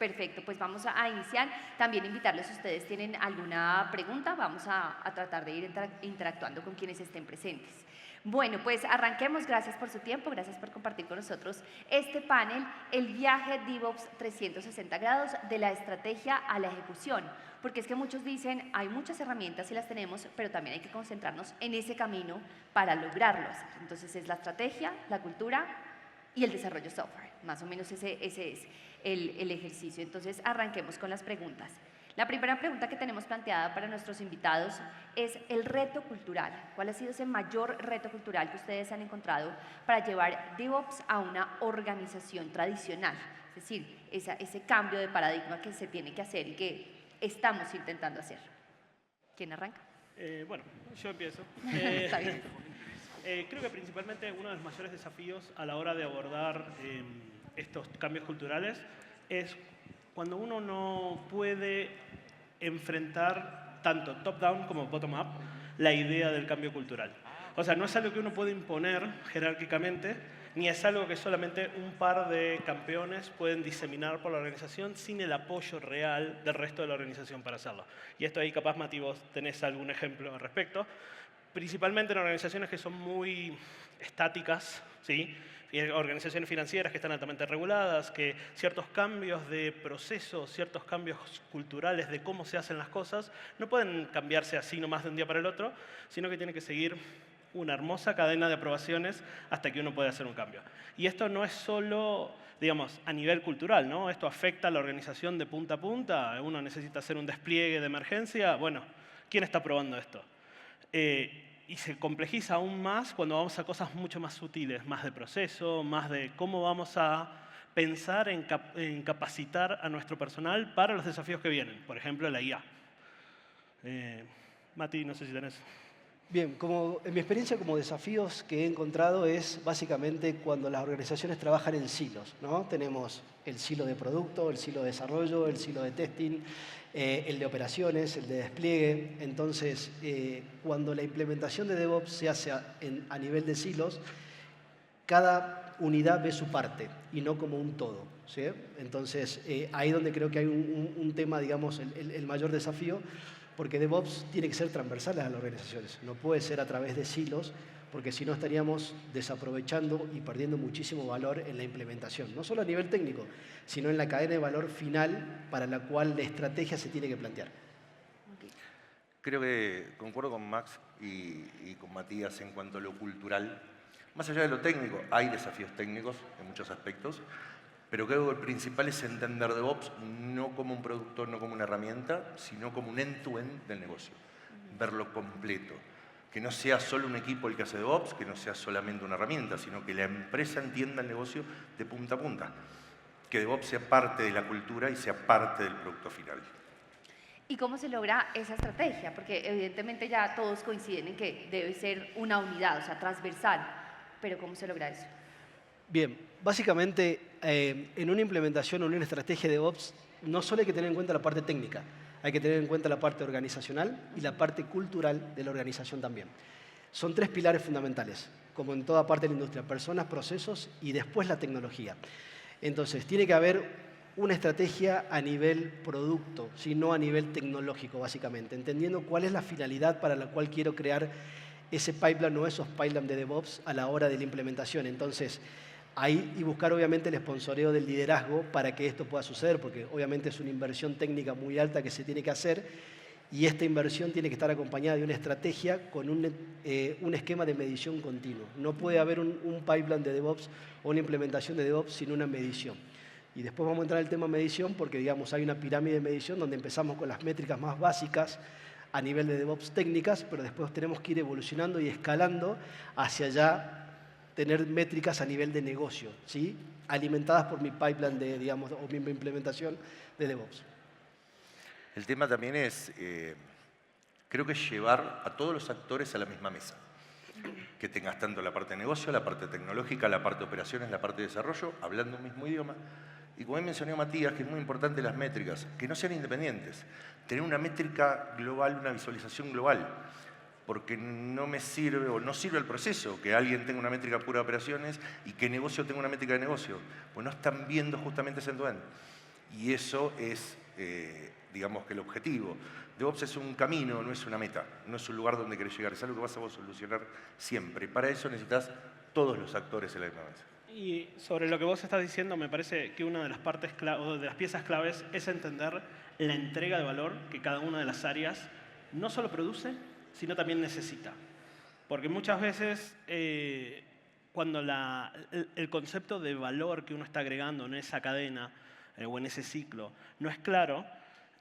Perfecto, pues vamos a iniciar. También invitarles, si ustedes tienen alguna pregunta, vamos a tratar de ir interactuando con quienes estén presentes. Bueno, pues arranquemos. Gracias por su tiempo, gracias por compartir con nosotros este panel, el viaje DevOps 360 grados de la estrategia a la ejecución. Porque es que muchos dicen, hay muchas herramientas y las tenemos, pero también hay que concentrarnos en ese camino para lograrlo hacer. Entonces es la estrategia, la cultura y el desarrollo software. Más o menos ese es el ejercicio. Entonces arranquemos con las preguntas. La primera pregunta que tenemos planteada para nuestros invitados es el reto cultural. ¿Cuál ha sido ese mayor reto cultural que ustedes han encontrado para llevar DevOps a una organización tradicional? Es decir, ese cambio de paradigma que se tiene que hacer y que estamos intentando hacer. ¿Quién arranca? Bueno, yo empiezo. Está bien. Creo que principalmente uno de los mayores desafíos a la hora de abordar estos cambios culturales es cuando uno no puede enfrentar tanto top-down como bottom-up la idea del cambio cultural. O sea, no es algo que uno puede imponer jerárquicamente, ni es algo que solamente un par de campeones pueden diseminar por la organización sin el apoyo real del resto de la organización para hacerlo. Y esto ahí capaz, Mati, vos tenés algún ejemplo al respecto. Principalmente en organizaciones que son muy estáticas, ¿sí? Y organizaciones financieras que están altamente reguladas, que ciertos cambios de procesos, ciertos cambios culturales de cómo se hacen las cosas, no pueden cambiarse así nomás de un día para el otro, sino que tiene que seguir una hermosa cadena de aprobaciones hasta que uno puede hacer un cambio. Y esto no es solo, digamos, a nivel cultural, ¿no? Esto afecta a la organización de punta a punta. Uno necesita hacer un despliegue de emergencia. Bueno, ¿quién está probando esto? Y se complejiza aún más cuando vamos a cosas mucho más sutiles, más de proceso, más de cómo vamos a pensar en capacitar a nuestro personal para los desafíos que vienen. Por ejemplo, la IA. Mati, no sé si tenés... Bien, en mi experiencia como desafíos que he encontrado es básicamente cuando las organizaciones trabajan en silos, ¿no? Tenemos el silo de producto, el silo de desarrollo, el silo de testing, el de operaciones, el de despliegue. Entonces, cuando la implementación de DevOps se hace a nivel de silos, cada unidad ve su parte y no como un todo, ¿sí? Entonces, ahí donde creo que hay un tema, digamos, el mayor desafío, porque DevOps tiene que ser transversal a las organizaciones, no puede ser a través de silos, porque si no estaríamos desaprovechando y perdiendo muchísimo valor en la implementación, no solo a nivel técnico, sino en la cadena de valor final para la cual la estrategia se tiene que plantear. Creo que concuerdo con Max y con Matías en cuanto a lo cultural. Más allá de lo técnico, hay desafíos técnicos en muchos aspectos, pero creo que el principal es entender DevOps no como un producto, no como una herramienta, sino como un end-to-end del negocio. Verlo completo. Que no sea solo un equipo el que hace DevOps, que no sea solamente una herramienta, sino que la empresa entienda el negocio de punta a punta. Que DevOps sea parte de la cultura y sea parte del producto final. ¿Y cómo se logra esa estrategia? Porque evidentemente ya todos coinciden en que debe ser una unidad, o sea, transversal. Pero ¿cómo se logra eso? Bien, básicamente en una implementación o en una estrategia de DevOps no solo hay que tener en cuenta la parte técnica, hay que tener en cuenta la parte organizacional y la parte cultural de la organización también. Son tres pilares fundamentales, como en toda parte de la industria: personas, procesos y después la tecnología. Entonces, tiene que haber una estrategia a nivel producto, no a nivel tecnológico, básicamente, entendiendo cuál es la finalidad para la cual quiero crear ese pipeline o esos pipelines de DevOps a la hora de la implementación. Entonces, ahí y buscar obviamente el sponsoreo del liderazgo para que esto pueda suceder, porque obviamente es una inversión técnica muy alta que se tiene que hacer y esta inversión tiene que estar acompañada de una estrategia con un esquema de medición continuo. No puede haber un pipeline de DevOps o una implementación de DevOps sin una medición. Y después vamos a entrar en el tema medición porque, digamos, hay una pirámide de medición donde empezamos con las métricas más básicas a nivel de DevOps técnicas, pero después tenemos que ir evolucionando y escalando hacia allá, tener métricas a nivel de negocio, ¿sí? Alimentadas por mi pipeline de, digamos, o mi implementación de DevOps. El tema también es, creo que llevar a todos los actores a la misma mesa. Que tengas tanto la parte de negocio, la parte tecnológica, la parte de operaciones, la parte de desarrollo, hablando un mismo idioma. Y como mencionó Matías, que es muy importante las métricas, que no sean independientes. Tener una métrica global, una visualización global. Porque no me sirve o no sirve el proceso que alguien tenga una métrica pura de operaciones y que negocio tenga una métrica de negocio. Pues no están viendo justamente ese end-to-end. Y eso es, digamos que el objetivo. DevOps es un camino, no es una meta, no es un lugar donde querés llegar, es algo que vas a solucionar siempre. Para eso necesitas todos los actores en la misma mesa. Y sobre lo que vos estás diciendo, me parece que una de las partes o de las piezas claves es entender la entrega de valor que cada una de las áreas no solo produce, sino también necesita. Porque muchas veces, cuando el concepto de valor que uno está agregando en esa cadena o en ese ciclo no es claro,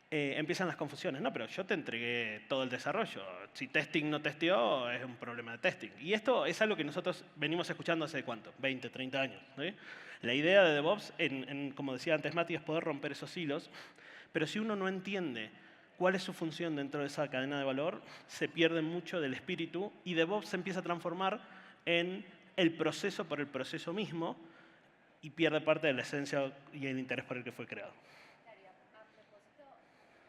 empiezan las confusiones. No, pero yo te entregué todo el desarrollo. Si testing no testeó, es un problema de testing. Y esto es algo que nosotros venimos escuchando hace, ¿cuánto? 20, 30 años. ¿Sí? La idea de DevOps, como decía antes Mati, es poder romper esos hilos. Pero si uno no entiende cuál es su función dentro de esa cadena de valor, se pierde mucho del espíritu y DevOps se empieza a transformar en el proceso por el proceso mismo y pierde parte de la esencia y el interés por el que fue creado.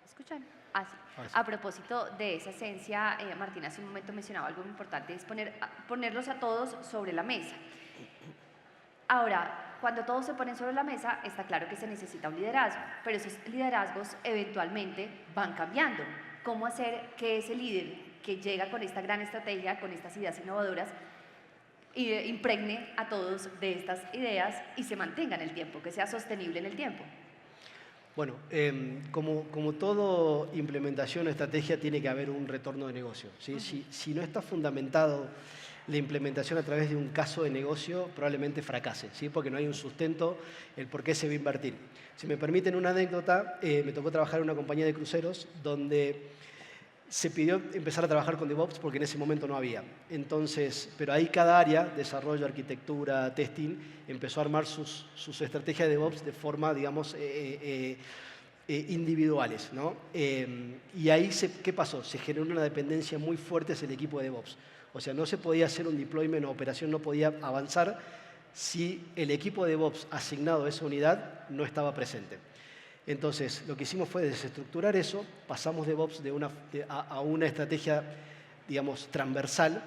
¿Escuchan? Ah, sí. A propósito de esa esencia, Martín hace un momento mencionaba algo muy importante, es ponerlos a todos sobre la mesa. Ahora, cuando todos se ponen sobre la mesa, está claro que se necesita un liderazgo, pero esos liderazgos eventualmente van cambiando. ¿Cómo hacer que ese líder que llega con esta gran estrategia, con estas ideas innovadoras, impregne a todos de estas ideas y se mantenga en el tiempo, que sea sostenible en el tiempo? Bueno, como todo implementación o estrategia tiene que haber un retorno de negocio, ¿sí? Si no está fundamentado la implementación a través de un caso de negocio, probablemente fracase, ¿sí? Porque no hay un sustento, el por qué se va a invertir. Si me permiten una anécdota, me tocó trabajar en una compañía de cruceros donde se pidió empezar a trabajar con DevOps porque en ese momento no había. Entonces, pero ahí cada área, desarrollo, arquitectura, testing, empezó a armar sus estrategias de DevOps de forma, digamos, individuales, ¿no? Y ahí, ¿qué pasó? Se generó una dependencia muy fuerte hacia el equipo de DevOps. O sea, no se podía hacer un deployment o operación, no podía avanzar si el equipo de DevOps asignado a esa unidad no estaba presente. Entonces, lo que hicimos fue desestructurar eso, pasamos DevOps a una estrategia, digamos, transversal,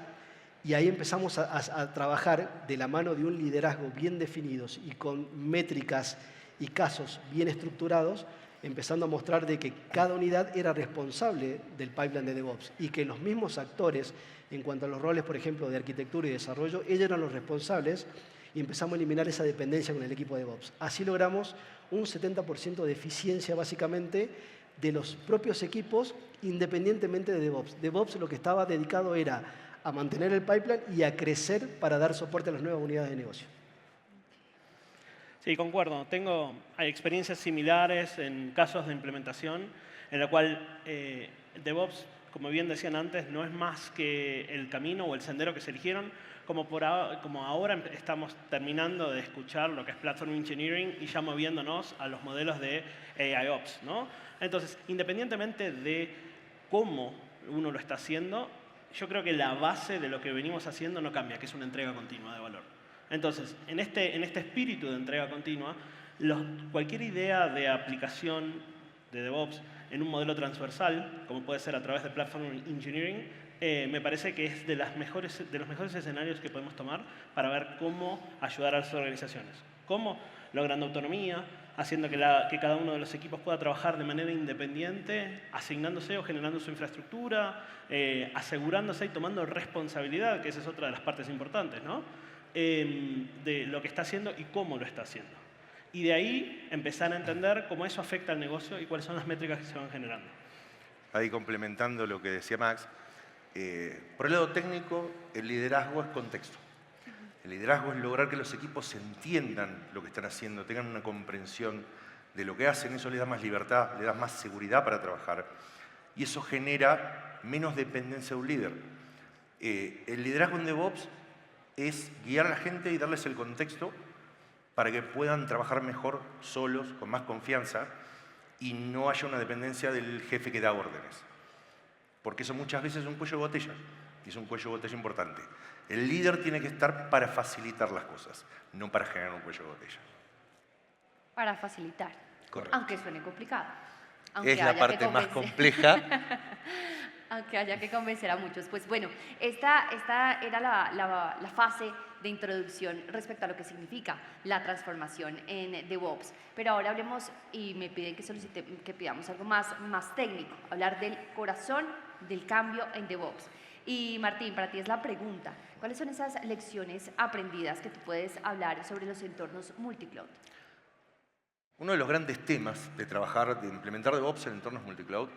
y ahí empezamos a trabajar de la mano de un liderazgo bien definidos y con métricas y casos bien estructurados, empezando a mostrar de que cada unidad era responsable del pipeline de DevOps y que los mismos actores, en cuanto a los roles, por ejemplo, de arquitectura y desarrollo, ellos eran los responsables y empezamos a eliminar esa dependencia con el equipo de DevOps. Así logramos un 70% de eficiencia, básicamente, de los propios equipos, independientemente de DevOps. DevOps lo que estaba dedicado era a mantener el pipeline y a crecer para dar soporte a las nuevas unidades de negocio. Sí, concuerdo. Hay experiencias similares en casos de implementación en la cual DevOps, como bien decían antes, no es más que el camino o el sendero que se eligieron, como ahora estamos terminando de escuchar lo que es Platform Engineering y ya moviéndonos a los modelos de AIOps, ¿no? Entonces, independientemente de cómo uno lo está haciendo, yo creo que la base de lo que venimos haciendo no cambia, que es una entrega continua de valor. Entonces, en este espíritu de entrega continua, cualquier idea de aplicación de DevOps en un modelo transversal, como puede ser a través de Platform Engineering, me parece que es de los mejores escenarios que podemos tomar para ver cómo ayudar a las organizaciones. ¿Cómo? Logrando autonomía, haciendo que cada uno de los equipos pueda trabajar de manera independiente, asignándose o generando su infraestructura, asegurándose y tomando responsabilidad, que esa es otra de las partes importantes, ¿no? De lo que está haciendo y cómo lo está haciendo. Y de ahí empezar a entender cómo eso afecta al negocio y cuáles son las métricas que se van generando. Ahí complementando lo que decía Max, por el lado técnico, el liderazgo es contexto. El liderazgo es lograr que los equipos entiendan lo que están haciendo, tengan una comprensión de lo que hacen. Eso les da más libertad, les da más seguridad para trabajar. Y eso genera menos dependencia de un líder. El liderazgo en DevOps es guiar a la gente y darles el contexto para que puedan trabajar mejor solos, con más confianza, y no haya una dependencia del jefe que da órdenes. Porque eso muchas veces es un cuello de botella, y es un cuello de botella importante. El líder tiene que estar para facilitar las cosas, no para generar un cuello de botella. Para facilitar. Correcto. Aunque suene complicado. Es la parte más compleja. Aunque haya que convencer a muchos. Pues bueno, esta era la fase de introducción respecto a lo que significa la transformación en DevOps. Pero ahora hablemos, y me piden que pidamos algo más técnico, hablar del corazón del cambio en DevOps. Y Martín, para ti es la pregunta, ¿cuáles son esas lecciones aprendidas que tú puedes hablar sobre los entornos multicloud? Uno de los grandes temas de trabajar, de implementar DevOps en entornos multicloud,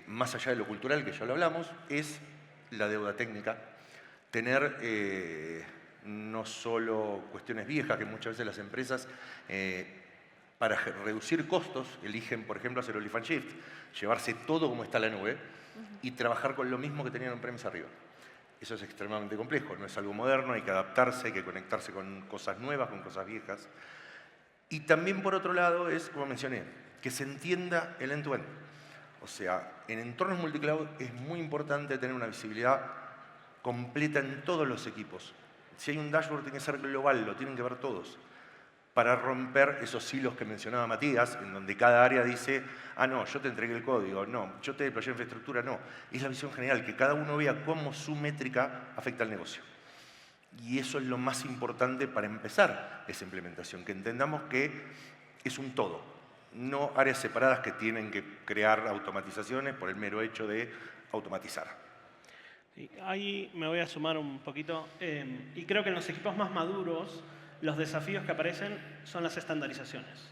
más allá de lo cultural, que ya lo hablamos, es la deuda técnica. Tener no solo cuestiones viejas, que muchas veces las empresas, para reducir costos, eligen, por ejemplo, hacer el lift and shift, llevarse todo como está en la nube y trabajar con lo mismo que tenían on-premise arriba. Eso es extremadamente complejo, no es algo moderno, hay que adaptarse, hay que conectarse con cosas nuevas, con cosas viejas. Y también, por otro lado, es, como mencioné, que se entienda el end-to-end. O sea, en entornos multicloud es muy importante tener una visibilidad completa en todos los equipos. Si hay un dashboard, tiene que ser global, lo tienen que ver todos, para romper esos hilos que mencionaba Matías, en donde cada área dice, ah, no, yo te entregué el código, no, yo te deployé infraestructura, no. Es la visión general, que cada uno vea cómo su métrica afecta al negocio. Y eso es lo más importante para empezar esa implementación, que entendamos que es un todo, no áreas separadas que tienen que crear automatizaciones por el mero hecho de automatizar. Sí, ahí me voy a sumar un poquito, y creo que en los equipos más maduros los desafíos que aparecen son las estandarizaciones.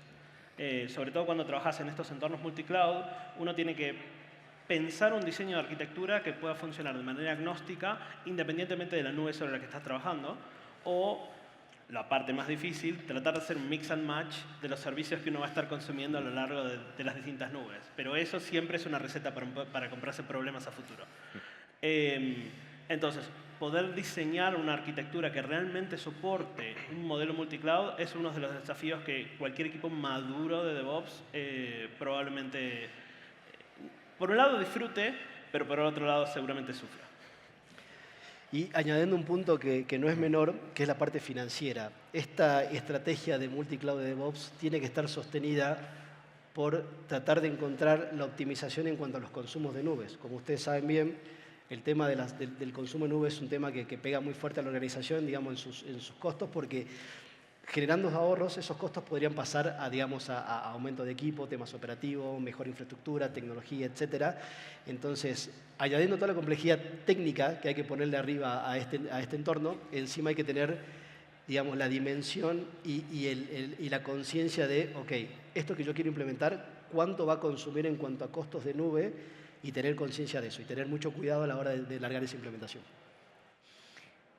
Sobre todo cuando trabajas en estos entornos multicloud, uno tiene que pensar un diseño de arquitectura que pueda funcionar de manera agnóstica, independientemente de la nube sobre la que estás trabajando, o, la parte más difícil, tratar de hacer un mix and match de los servicios que uno va a estar consumiendo a lo largo de las distintas nubes. Pero eso siempre es una receta para comprarse problemas a futuro. Entonces, poder diseñar una arquitectura que realmente soporte un modelo multicloud es uno de los desafíos que cualquier equipo maduro de DevOps probablemente, por un lado, disfrute, pero por otro lado seguramente sufra. Y añadiendo un punto que no es menor, que es la parte financiera. Esta estrategia de multicloud de DevOps tiene que estar sostenida por tratar de encontrar la optimización en cuanto a los consumos de nubes. Como ustedes saben bien, el tema del consumo de nubes es un tema que pega muy fuerte a la organización, digamos, en sus costos, porque generando ahorros, esos costos podrían pasar a aumento de equipo, temas operativos, mejor infraestructura, tecnología, etc. Entonces, añadiendo toda la complejidad técnica que hay que ponerle arriba a este entorno, encima hay que tener, digamos, la dimensión y la conciencia de, ok, esto que yo quiero implementar, ¿cuánto va a consumir en cuanto a costos de nube? Y tener conciencia de eso, y tener mucho cuidado a la hora de largar esa implementación.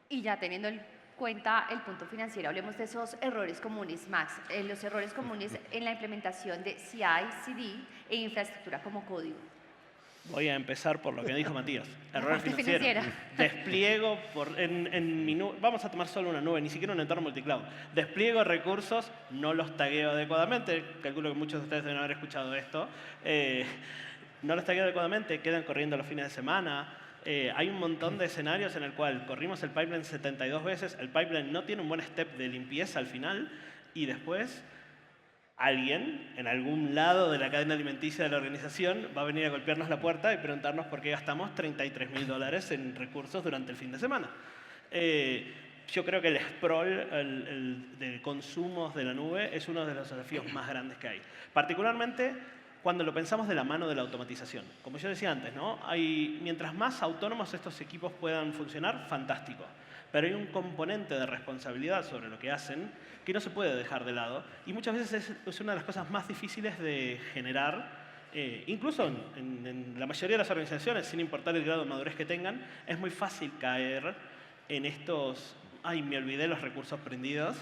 Y ya teniendo en cuenta el punto financiero, hablemos de esos errores comunes, Max. Los errores comunes en la implementación de CI, CD e infraestructura como código. Voy a empezar por lo que dijo Matías. Errores parte financieros. financiera. Despliego en mi nube. Vamos a tomar solo una nube, ni siquiera un entorno multicloud. Despliego recursos, no los tagueo adecuadamente. Calculo que muchos de ustedes deben haber escuchado esto. No los tagueo adecuadamente, quedan corriendo los fines de semana. Hay un montón de escenarios en el cual corrimos el pipeline 72 veces, el pipeline no tiene un buen step de limpieza al final y después alguien en algún lado de la cadena alimenticia de la organización va a venir a golpearnos la puerta y preguntarnos por qué gastamos $33.000 en recursos durante el fin de semana. Yo creo que el sprawl de consumos de la nube es uno de los desafíos más grandes que hay. Particularmente cuando lo pensamos de la mano de la automatización. Como yo decía antes, ¿no? Mientras más autónomos estos equipos puedan funcionar, fantástico. Pero hay un componente de responsabilidad sobre lo que hacen que no se puede dejar de lado y muchas veces es una de las cosas más difíciles de generar, incluso en la mayoría de las organizaciones, sin importar el grado de madurez que tengan, es muy fácil caer en estos, ay, me olvidé los recursos prendidos,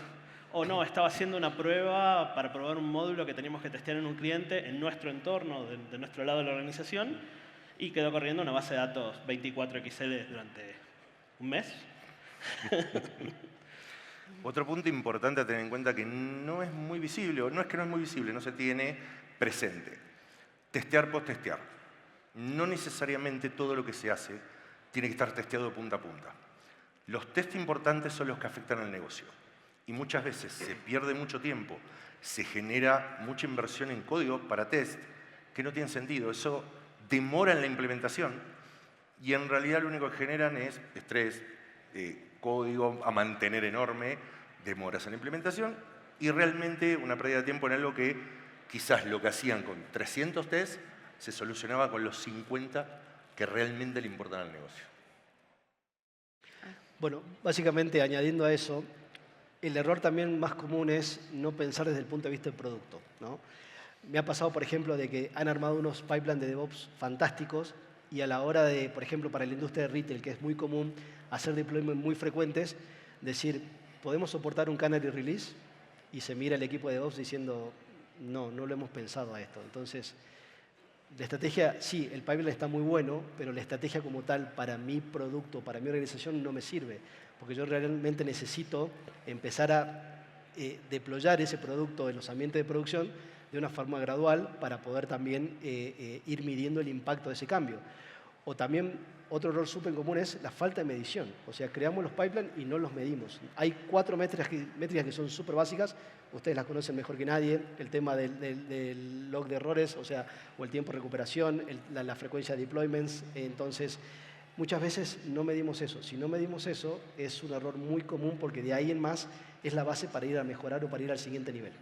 o no, estaba haciendo una prueba para probar un módulo que teníamos que testear en un cliente en nuestro entorno, de nuestro lado de la organización, y quedó corriendo una base de datos 24XL durante un mes. Otro punto importante a tener en cuenta que no es muy visible, o no es que no es muy visible, no se tiene presente. Testear, post-testear. No necesariamente todo lo que se hace tiene que estar testeado de punta a punta. Los test importantes son los que afectan al negocio. Y muchas veces se pierde mucho tiempo, se genera mucha inversión en código para test que no tiene sentido. Eso demora en la implementación y en realidad lo único que generan es estrés, código a mantener enorme, demoras en la implementación y realmente una pérdida de tiempo en algo que quizás lo que hacían con 300 tests se solucionaba con los 50 que realmente le importan al negocio. Bueno, básicamente añadiendo a eso, el error también más común es no pensar desde el punto de vista del producto, ¿no? Me ha pasado, por ejemplo, de que han armado unos pipelines de DevOps fantásticos y a la hora de, por ejemplo, para la industria de retail, que es muy común hacer deployments muy frecuentes, decir, ¿podemos soportar un canary release? Y se mira el equipo de DevOps diciendo, no, no lo hemos pensado a esto. Entonces, la estrategia, sí, el pipeline está muy bueno, pero la estrategia como tal para mi producto, para mi organización no me sirve, porque yo realmente necesito empezar a deployar ese producto en los ambientes de producción de una forma gradual para poder también ir midiendo el impacto de ese cambio. O también otro error súper común es la falta de medición. O sea, creamos los pipelines y no los medimos. Hay 4 métricas que son súper básicas, ustedes las conocen mejor que nadie, el tema del log de errores, o sea, o el tiempo de recuperación, la frecuencia de deployments. Entonces, muchas veces no medimos eso. Si no medimos eso, es un error muy común porque de ahí en más es la base para ir a mejorar o para ir al siguiente nivel.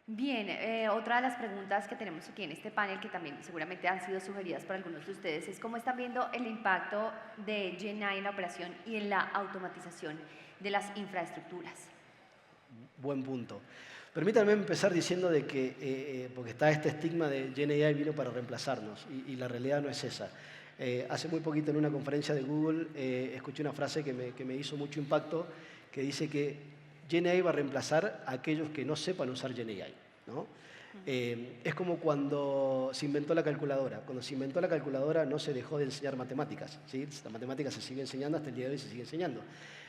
Bien, otra de las preguntas que tenemos aquí en este panel, que también seguramente han sido sugeridas por algunos de ustedes, es cómo están viendo el impacto de GenAI en la operación y en la automatización de las infraestructuras. Buen punto. Permítanme empezar diciendo de que, porque está este estigma de GenAI vino para reemplazarnos, y la realidad no es esa. Hace muy poquito en una conferencia de Google escuché una frase que me hizo mucho impacto, que dice que GenAI va a reemplazar a aquellos que no sepan usar GenAI, ¿no? Es como cuando se inventó la calculadora. Cuando se inventó la calculadora no se dejó de enseñar matemáticas, ¿sí? La matemática se sigue enseñando, hasta el día de hoy se sigue enseñando.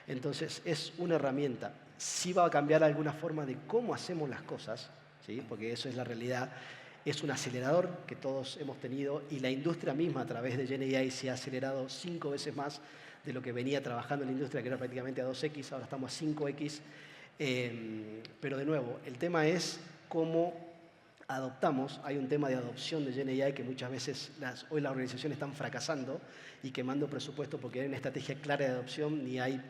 Entonces es una herramienta. Sí va a cambiar alguna forma de cómo hacemos las cosas, ¿sí? Porque eso es la realidad. Es un acelerador que todos hemos tenido y la industria misma a través de GenAI se ha acelerado 5 veces más de lo que venía trabajando en la industria, que era prácticamente a 2x, ahora estamos a 5x. Pero de nuevo, el tema es cómo adoptamos. Hay un tema de adopción de GenAI que muchas veces hoy las organizaciones están fracasando y quemando presupuesto porque hay una estrategia clara de adopción ni hay.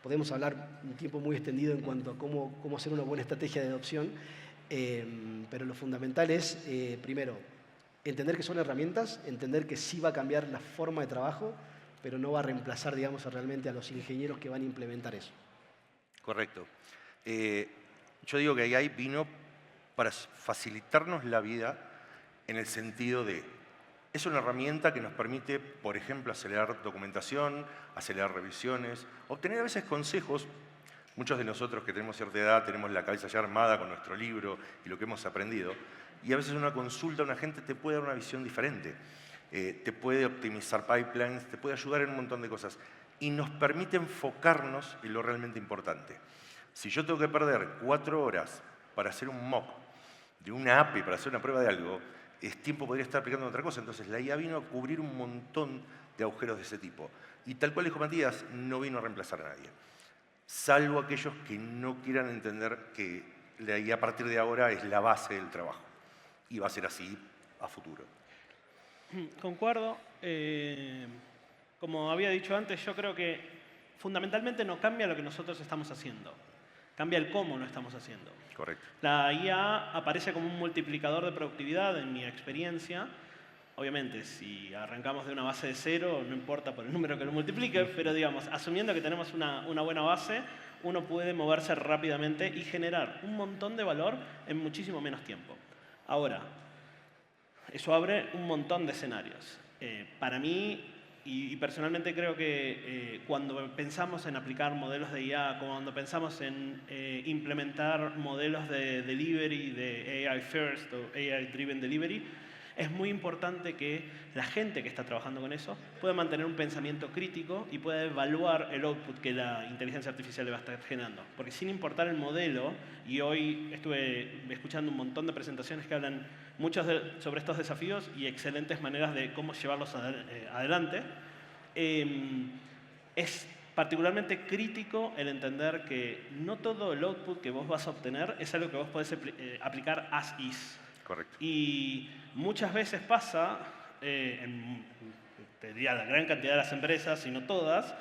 Podemos hablar un tiempo muy extendido en cuanto a cómo hacer una buena estrategia de adopción, pero lo fundamental es, primero, entender que son herramientas, entender que sí va a cambiar la forma de trabajo, pero no va a reemplazar, digamos, realmente a los ingenieros que van a implementar eso. Correcto. Yo digo que AI vino para facilitarnos la vida en el sentido de, es una herramienta que nos permite, por ejemplo, acelerar documentación, acelerar revisiones, obtener a veces consejos. Muchos de nosotros que tenemos cierta edad tenemos la cabeza ya armada con nuestro libro y lo que hemos aprendido, y a veces una consulta a una gente te puede dar una visión diferente. Te puede optimizar pipelines, te puede ayudar en un montón de cosas y nos permite enfocarnos en lo realmente importante. Si yo tengo que perder 4 horas para hacer un mock de una API, para hacer una prueba de algo, es tiempo podría estar aplicando otra cosa. Entonces la IA vino a cubrir un montón de agujeros de ese tipo. Y tal cual dijo Matías, no vino a reemplazar a nadie. Salvo aquellos que no quieran entender que la IA a partir de ahora es la base del trabajo. Y va a ser así a futuro. Concuerdo. Como había dicho antes, yo creo que fundamentalmente no cambia lo que nosotros estamos haciendo. Cambia el cómo lo estamos haciendo. Correcto. La IA aparece como un multiplicador de productividad en mi experiencia. Obviamente, si arrancamos de una base de 0, no importa por el número que lo multiplique, pero digamos, asumiendo que tenemos una buena base, uno puede moverse rápidamente y generar un montón de valor en muchísimo menos tiempo. Ahora, eso abre un montón de escenarios. Para mí, y personalmente creo que cuando pensamos en aplicar modelos de IA, cuando pensamos en implementar modelos de delivery, de AI First o AI Driven Delivery, es muy importante que la gente que está trabajando con eso pueda mantener un pensamiento crítico y pueda evaluar el output que la inteligencia artificial le va a estar generando. Porque sin importar el modelo, y hoy estuve escuchando un montón de presentaciones que hablan sobre estos desafíos y excelentes maneras de cómo llevarlos adelante, es particularmente crítico el entender que no todo el output que vos vas a obtener es algo que vos podés aplicar as is. Correcto. Y muchas veces pasa, te diría la gran cantidad de las empresas, si no todas,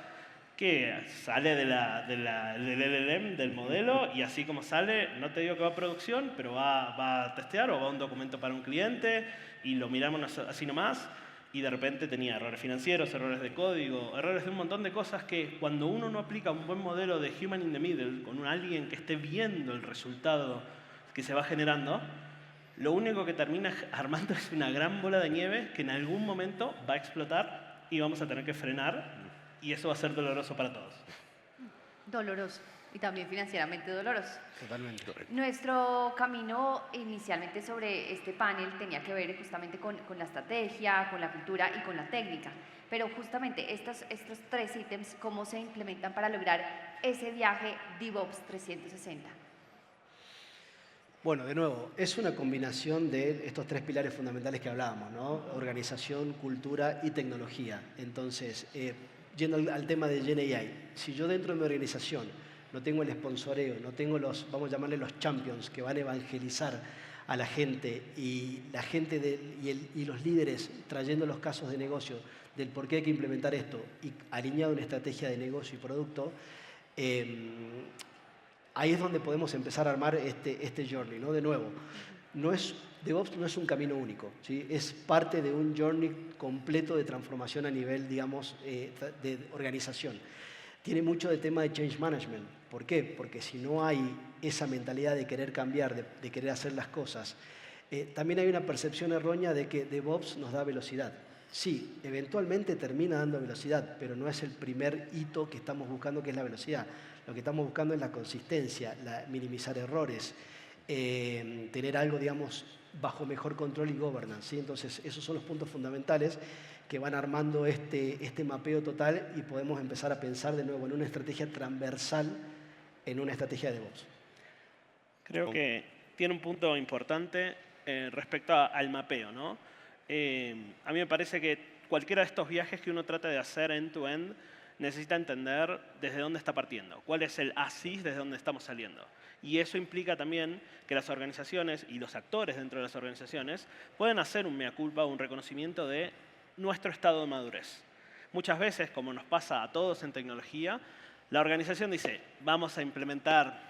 que sale del LLM, del modelo, y así como sale, no te digo que va a producción, pero va a testear o va a un documento para un cliente y lo miramos así nomás, y de repente tenía errores financieros, errores de código, errores de un montón de cosas que cuando uno no aplica un buen modelo de human in the middle, con alguien que esté viendo el resultado que se va generando, lo único que termina armando es una gran bola de nieve que en algún momento va a explotar y vamos a tener que frenar. Y eso va a ser doloroso para todos. Doloroso y también financieramente doloroso. Totalmente. Nuestro camino inicialmente sobre este panel tenía que ver justamente con la estrategia, con la cultura y con la técnica. Pero justamente estos 3 ítems, ¿cómo se implementan para lograr ese viaje DevOps 360? Bueno, de nuevo, es una combinación de estos 3 pilares fundamentales que hablábamos, ¿no? Organización, cultura y tecnología. Entonces, yendo al tema de GenAI, si yo dentro de mi organización no tengo el sponsoreo, no tengo los, vamos a llamarle los champions, que van a evangelizar a la gente y la gente y los líderes trayendo los casos de negocio del por qué hay que implementar esto y alineado a una estrategia de negocio y producto, ahí es donde podemos empezar a armar este journey, ¿no? De nuevo, DevOps no es un camino único, ¿sí? Es parte de un journey completo de transformación a nivel, digamos, de organización. Tiene mucho de tema de change management. ¿Por qué? Porque si no hay esa mentalidad de querer cambiar, de querer hacer las cosas, también hay una percepción errónea de que DevOps nos da velocidad. Sí, eventualmente termina dando velocidad, pero no es el primer hito que estamos buscando, que es la velocidad. Lo que estamos buscando es la consistencia, minimizar errores, tener algo, digamos, bajo mejor control y governance, ¿sí? Entonces, esos son los puntos fundamentales que van armando este mapeo total y podemos empezar a pensar de nuevo en una estrategia transversal, en una estrategia de DevOps. Creo que tiene un punto importante respecto al mapeo, ¿no? A mí me parece que cualquiera de estos viajes que uno trata de hacer end-to-end necesita entender desde dónde está partiendo, cuál es el ASIS desde dónde estamos saliendo. Y eso implica también que las organizaciones y los actores dentro de las organizaciones pueden hacer un mea culpa, un reconocimiento de nuestro estado de madurez. Muchas veces, como nos pasa a todos en tecnología, la organización dice, vamos a implementar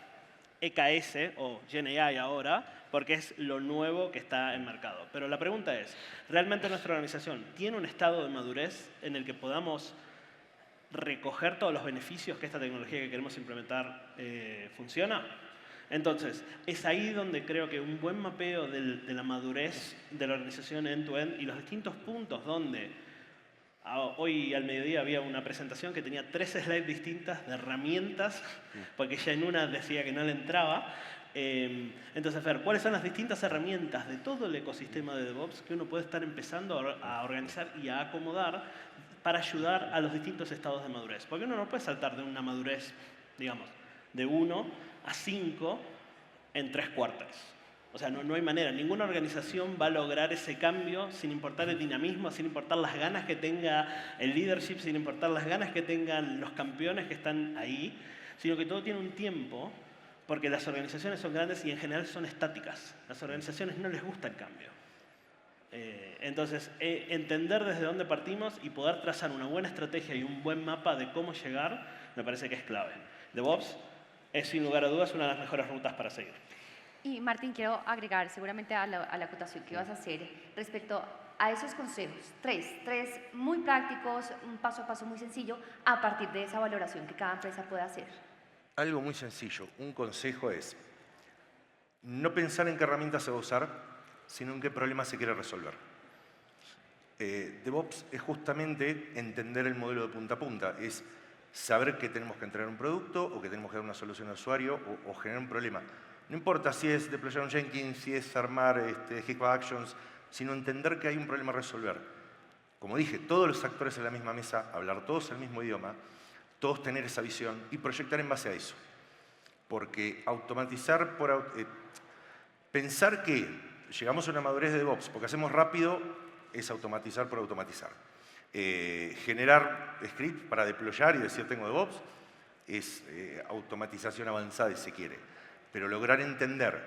EKS o GenAI ahora, porque es lo nuevo que está en mercado. Pero la pregunta es, ¿realmente nuestra organización tiene un estado de madurez en el que podamos recoger todos los beneficios que esta tecnología que queremos implementar funciona? Entonces, es ahí donde creo que un buen mapeo de la madurez de la organización end-to-end y los distintos puntos donde hoy al mediodía había una presentación que tenía 3 slides distintas de herramientas, porque ya en una decía que no le entraba. Entonces, ver cuáles son las distintas herramientas de todo el ecosistema de DevOps que uno puede estar empezando a organizar y a acomodar para ayudar a los distintos estados de madurez. Porque uno no puede saltar de una madurez, digamos, de 1 a 5 en 3 cuartos. O sea, no hay manera. Ninguna organización va a lograr ese cambio sin importar el dinamismo, sin importar las ganas que tenga el leadership, sin importar las ganas que tengan los campeones que están ahí, sino que todo tiene un tiempo, porque las organizaciones son grandes y en general son estáticas. Las organizaciones no les gusta el cambio. Entonces, entender desde dónde partimos y poder trazar una buena estrategia y un buen mapa de cómo llegar, me parece que es clave. DevOps es, sin lugar a dudas, una de las mejores rutas para seguir. Y Martín, quiero agregar seguramente a la acotación que vas a hacer respecto a esos consejos. Tres muy prácticos, un paso a paso muy sencillo, a partir de esa valoración que cada empresa puede hacer. Algo muy sencillo. Un consejo es no pensar en qué herramienta se va a usar, sino en qué problema se quiere resolver. DevOps es justamente entender el modelo de punta a punta. Es saber que tenemos que entregar un producto o que tenemos que dar una solución al usuario o generar un problema. No importa si es deployar un Jenkins, si es armar GitHub Actions, sino entender que hay un problema a resolver. Como dije, todos los actores en la misma mesa, hablar todos el mismo idioma, todos tener esa visión y proyectar en base a eso. Porque automatizar, pensar que llegamos a una madurez de DevOps porque hacemos rápido es automatizar por automatizar. Generar scripts para deployar y decir tengo DevOps es automatización avanzada si se quiere. Pero lograr entender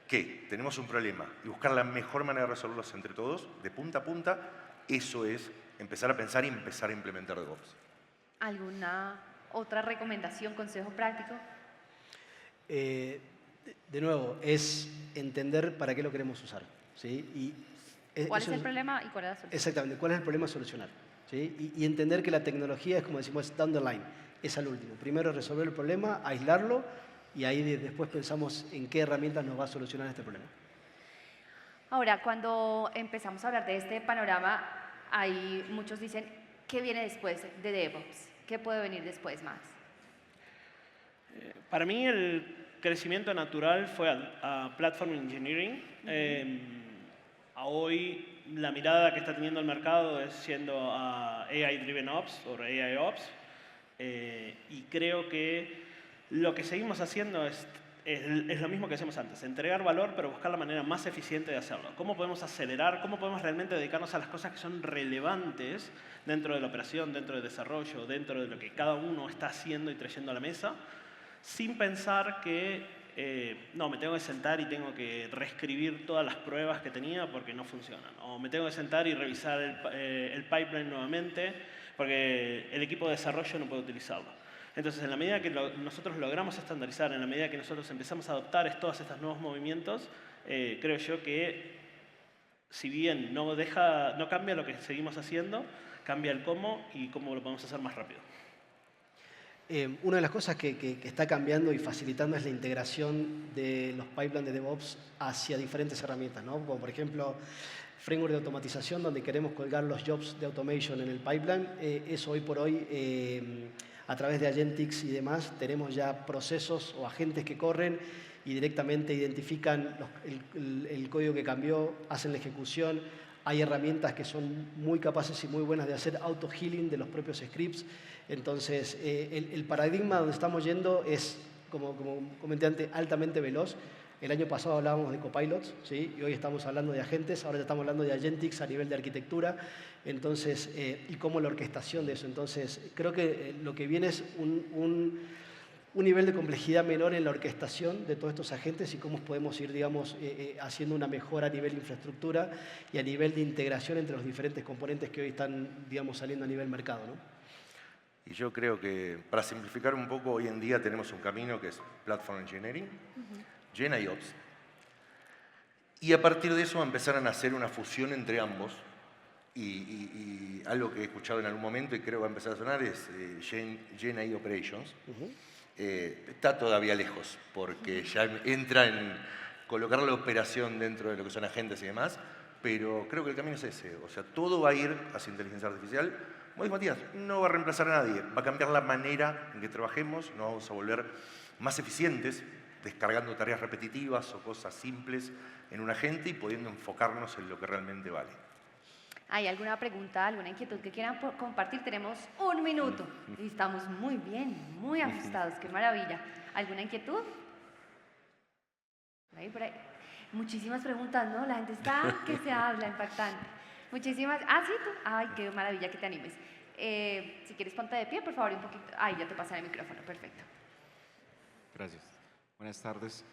que tenemos un problema y buscar la mejor manera de resolverlos entre todos, de punta a punta, eso es empezar a pensar y empezar a implementar DevOps. ¿Alguna otra recomendación, consejo práctico? De nuevo, es entender para qué lo queremos usar. ¿Sí? ¿Cuál es el problema y cuál es la solución? Exactamente, cuál es el problema a solucionar. ¿Sí? Y entender que la tecnología es, como decimos, down the line, es al último. Primero resolver el problema, aislarlo, y ahí después pensamos en qué herramientas nos va a solucionar este problema. Ahora, cuando empezamos a hablar de este panorama, hay muchos dicen, ¿qué viene después de DevOps? ¿Qué puede venir después más? Para mí el crecimiento natural fue a Platform Engineering. A hoy la mirada que está teniendo el mercado es siendo a AI Driven Ops o AI Ops. Y creo que lo que seguimos haciendo es lo mismo que hacíamos antes, entregar valor pero buscar la manera más eficiente de hacerlo. ¿Cómo podemos acelerar? ¿Cómo podemos realmente dedicarnos a las cosas que son relevantes dentro de la operación, dentro del desarrollo, dentro de lo que cada uno está haciendo y trayendo a la mesa? Sin pensar que, no, me tengo que sentar y tengo que reescribir todas las pruebas que tenía porque no funcionan. O me tengo que sentar y revisar el pipeline nuevamente porque el equipo de desarrollo no puede utilizarlo. Entonces, en la medida que nosotros logramos estandarizar, en la medida que nosotros empezamos a adoptar todos estos nuevos movimientos, creo yo que, si bien no cambia lo que seguimos haciendo, cambia el cómo y cómo lo podemos hacer más rápido. Una de las cosas que está cambiando y facilitando es la integración de los pipelines de DevOps hacia diferentes herramientas, ¿no? Como por ejemplo, framework de automatización donde queremos colgar los jobs de automation en el pipeline. Eso hoy por hoy, a través de Agentix y demás, tenemos ya procesos o agentes que corren y directamente identifican el código que cambió, hacen la ejecución. Hay herramientas que son muy capaces y muy buenas de hacer auto-healing de los propios scripts. Entonces, el paradigma donde estamos yendo es, como comenté antes, altamente veloz. El año pasado hablábamos de copilots, ¿sí? Y hoy estamos hablando de agentes, ahora ya estamos hablando de Agentix a nivel de arquitectura, entonces, y cómo la orquestación de eso. Entonces, creo que lo que viene es un nivel de complejidad menor en la orquestación de todos estos agentes y cómo podemos ir, digamos, haciendo una mejora a nivel de infraestructura y a nivel de integración entre los diferentes componentes que hoy están, digamos, saliendo a nivel mercado, ¿no? Y yo creo que, para simplificar un poco, hoy en día tenemos un camino que es Platform Engineering, GenAIOps, y a partir de eso empezaron a hacer una fusión entre ambos, y algo que he escuchado en algún momento y creo que va a empezar a sonar es GenAI Operations. Está todavía lejos, porque ya entra en colocar la operación dentro de lo que son agentes y demás, pero creo que el camino es ese. O sea, todo va a ir hacia inteligencia artificial. Como dice Matías, no va a reemplazar a nadie, va a cambiar la manera en que trabajemos, nos vamos a volver más eficientes, descargando tareas repetitivas o cosas simples en un agente y pudiendo enfocarnos en lo que realmente vale. ¿Hay alguna pregunta, alguna inquietud que quieran compartir? Tenemos 1 minuto y estamos muy bien, muy ajustados, qué maravilla. ¿Alguna inquietud? Por ahí, por ahí. Muchísimas preguntas, ¿no? La gente está que se habla, impactante. Muchísimas. Ah, sí, tú. Ay, qué maravilla que te animes. Si quieres, ponte de pie, por favor, un poquito. Ay, ya te pasaré el micrófono, perfecto. Gracias. Buenas tardes.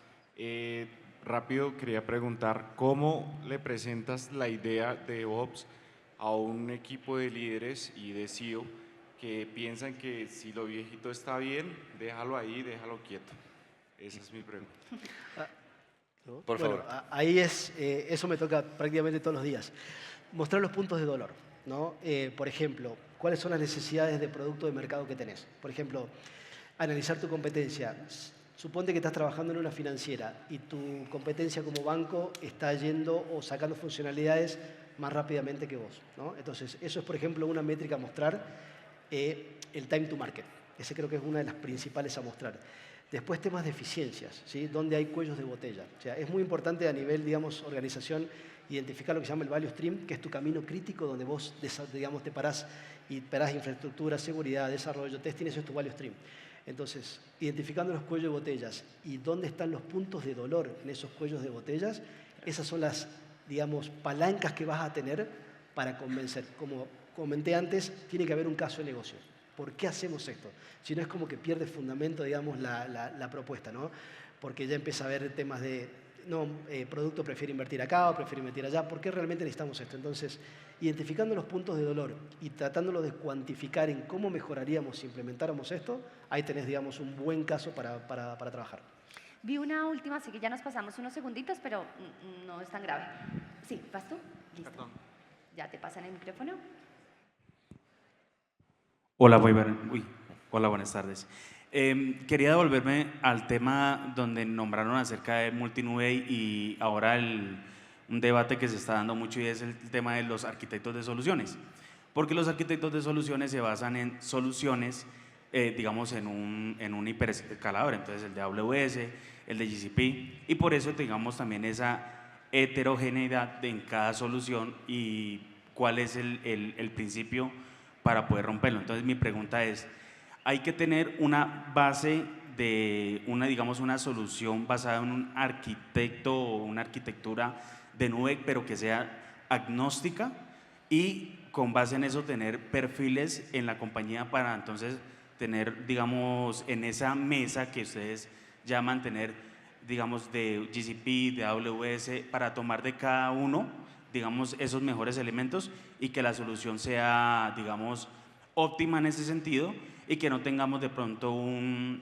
Rápido quería preguntar, ¿cómo le presentas la idea de DevOps a un equipo de líderes y de CEO que piensan que si lo viejito está bien, déjalo ahí, déjalo quieto? Esa es mi pregunta. Por favor. Bueno, ahí eso me toca prácticamente todos los días. Mostrar los puntos de dolor, ¿no? Por ejemplo, ¿cuáles son las necesidades de producto de mercado que tenés? Por ejemplo, analizar tu competencia. Suponte que estás trabajando en una financiera y tu competencia como banco está yendo o sacando funcionalidades más rápidamente que vos, ¿no? Entonces, eso es, por ejemplo, una métrica a mostrar, el time to market. Ese creo que es una de las principales a mostrar. Después, temas de eficiencias, ¿sí? Donde hay cuellos de botella. O sea, es muy importante a nivel, digamos, organización, identificar lo que se llama el value stream, que es tu camino crítico donde vos, digamos, te parás y parás infraestructura, seguridad, desarrollo, testing, eso es tu value stream. Entonces, identificando los cuellos de botellas y dónde están los puntos de dolor en esos cuellos de botellas, esas son las, digamos, palancas que vas a tener para convencer. Como comenté antes, tiene que haber un caso de negocio. ¿Por qué hacemos esto? Si no es como que pierde fundamento, digamos, la propuesta, ¿no? Porque ya empieza a haber temas de producto prefiere invertir acá o prefiere invertir allá, ¿por qué realmente necesitamos esto? Entonces, identificando los puntos de dolor y tratándolo de cuantificar en cómo mejoraríamos si implementáramos esto, ahí tenés, digamos, un buen caso para trabajar. Vi una última, así que ya nos pasamos unos segunditos, pero no es tan grave. Sí, ¿vas tú? Listo. Perdón. Ya te pasan el micrófono. Hola, hola, buenas tardes. Quería devolverme al tema donde nombraron acerca de multinube y ahora un debate que se está dando mucho y es el tema de los arquitectos de soluciones. Porque los arquitectos de soluciones se basan en soluciones, digamos, en un hiperescalador, entonces el de AWS, el de GCP, y por eso digamos también esa heterogeneidad en cada solución y cuál es el principio para poder romperlo. Entonces mi pregunta es, hay que tener una base de digamos, una solución basada en un arquitecto o una arquitectura de nube, pero que sea agnóstica y con base en eso tener perfiles en la compañía para entonces tener, digamos, en esa mesa que ustedes llaman tener, digamos, de GCP, de AWS, para tomar de cada uno, digamos, esos mejores elementos y que la solución sea, digamos, óptima en ese sentido y que no tengamos de pronto un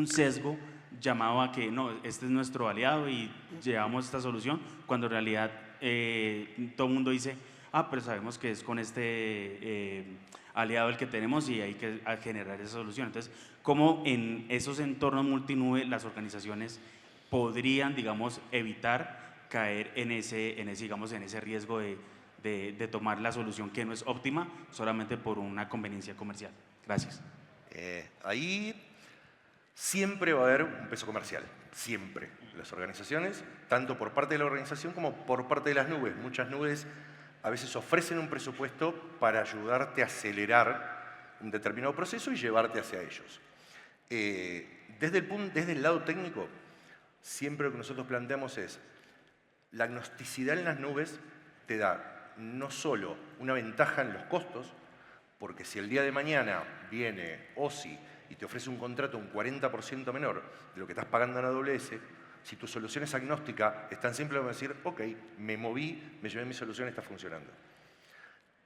sesgo llamado a que no, este es nuestro aliado y llevamos esta solución, cuando en realidad todo el mundo dice, pero sabemos que es con este aliado el que tenemos y hay que generar esa solución. Entonces, ¿cómo en esos entornos multinube las organizaciones podrían, digamos, evitar caer en ese riesgo de tomar la solución que no es óptima solamente por una conveniencia comercial? Gracias. Ahí siempre va a haber un peso comercial, siempre. Las organizaciones, tanto por parte de la organización como por parte de las nubes. Muchas nubes a veces ofrecen un presupuesto para ayudarte a acelerar un determinado proceso y llevarte hacia ellos. Desde el lado técnico, siempre lo que nosotros planteamos es la agnosticidad en las nubes te da no solo una ventaja en los costos, porque si el día de mañana viene OSI y te ofrece un contrato un 40% menor de lo que estás pagando en AWS, si tu solución es agnóstica, es tan simple como decir, ok, me moví, me llevé mi solución, está funcionando.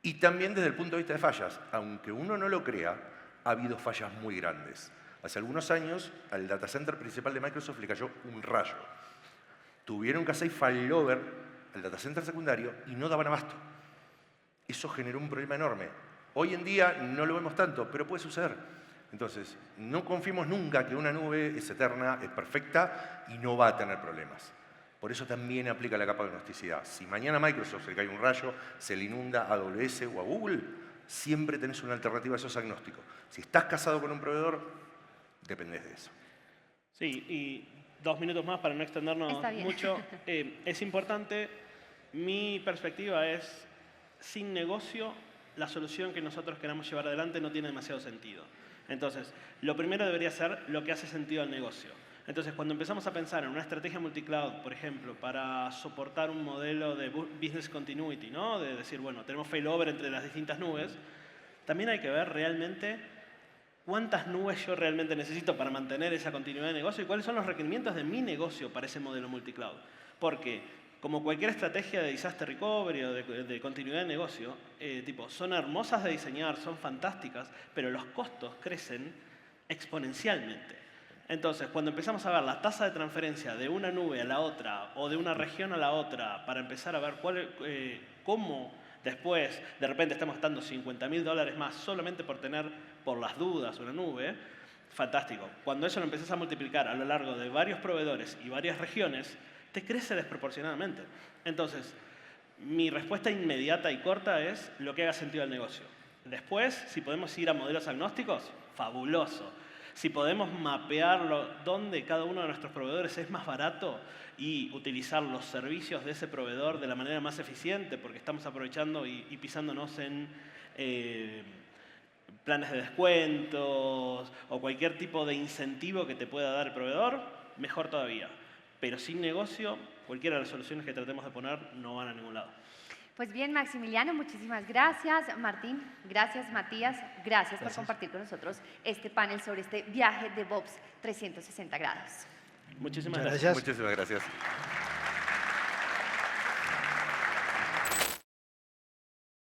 Y también desde el punto de vista de fallas, aunque uno no lo crea, ha habido fallas muy grandes. Hace algunos años, al data center principal de Microsoft le cayó un rayo. Tuvieron que hacer failover al data center secundario y no daban abasto. Eso generó un problema enorme. Hoy en día no lo vemos tanto, pero puede suceder. Entonces, no confiemos nunca que una nube es eterna, es perfecta y no va a tener problemas. Por eso también aplica la capa de agnosticidad. Si mañana a Microsoft se le cae un rayo, se le inunda a AWS o a Google, siempre tenés una alternativa, sos agnóstico. Si estás casado con un proveedor, dependés de eso. Sí, y 2 minutos más para no extendernos mucho. Es importante, mi perspectiva es, sin negocio, la solución que nosotros queramos llevar adelante no tiene demasiado sentido. Entonces, lo primero debería ser lo que hace sentido al negocio. Entonces, cuando empezamos a pensar en una estrategia multicloud, por ejemplo, para soportar un modelo de business continuity, ¿no? De decir, bueno, tenemos failover entre las distintas nubes, también hay que ver realmente cuántas nubes yo realmente necesito para mantener esa continuidad de negocio y cuáles son los requerimientos de mi negocio para ese modelo multicloud. Porque, como cualquier estrategia de disaster recovery o de continuidad de negocio, son hermosas de diseñar, son fantásticas, pero los costos crecen exponencialmente. Entonces, cuando empezamos a ver la tasa de transferencia de una nube a la otra o de una región a la otra para empezar a ver cómo después de repente estamos gastando $50.000 más solamente por tener por las dudas una nube, fantástico. Cuando eso lo empezás a multiplicar a lo largo de varios proveedores y varias regiones, te crece desproporcionadamente. Entonces, mi respuesta inmediata y corta es lo que haga sentido al negocio. Después, si podemos ir a modelos agnósticos, fabuloso. Si podemos mapearlo dónde cada uno de nuestros proveedores es más barato y utilizar los servicios de ese proveedor de la manera más eficiente, porque estamos aprovechando y pisándonos en planes de descuentos o cualquier tipo de incentivo que te pueda dar el proveedor, mejor todavía. Pero sin negocio, cualquiera de las soluciones que tratemos de poner no van a ningún lado. Pues bien, Maximiliano, muchísimas gracias. Martín, gracias. Matías, gracias por compartir con nosotros este panel sobre este viaje de DevOps 360 grados. Muchísimas gracias. Muchísimas gracias.